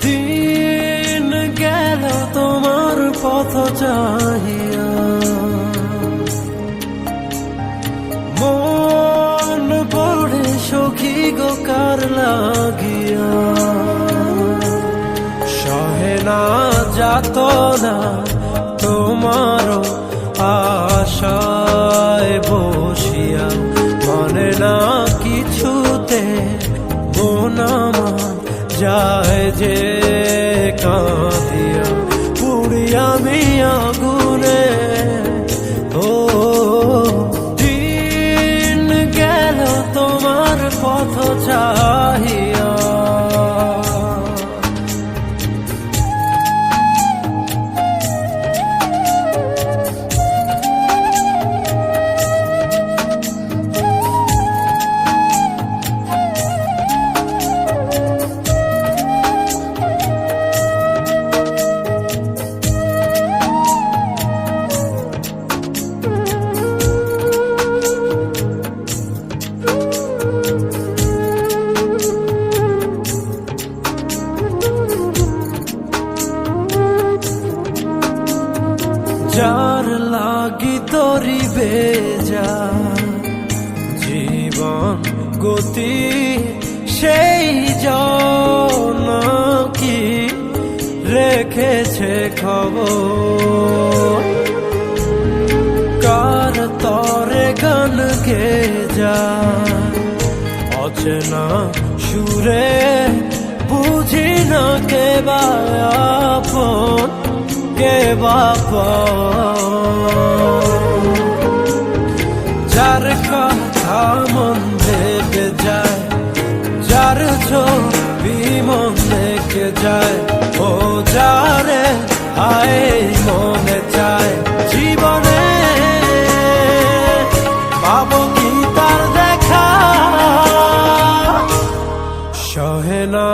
দিন গেল তোমার পথ চাহিয়া, মন পড়ে সখী গো কার লাগিয়া, সহে না যাত না তোমার আশায় বসিয়া, মানে না কিছুতে মন আমার যায় যে কাঁদিয়া, পুড়িয়া আমি আগুনে। ও দিন গেল তোমার পথ চাহিয়া, যার লাগি তোরি বেজা জীবন গতি, সেই জন কি রেখেছে খবর, কার তরে গান গে যায় অচেনা সুরে, বুঝি না কে বা আপন কে বাপা, যার কথা মন ভেবে যায়, যার ছবি মন দেখে যায়, ও যারে আয় মনে চায় জীবনে পাবো কি তার দেখা, সহে না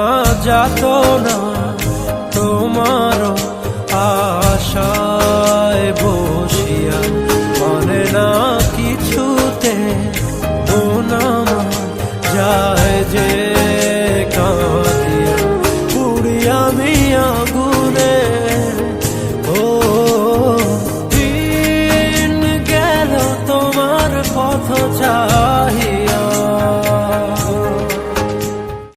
যাত না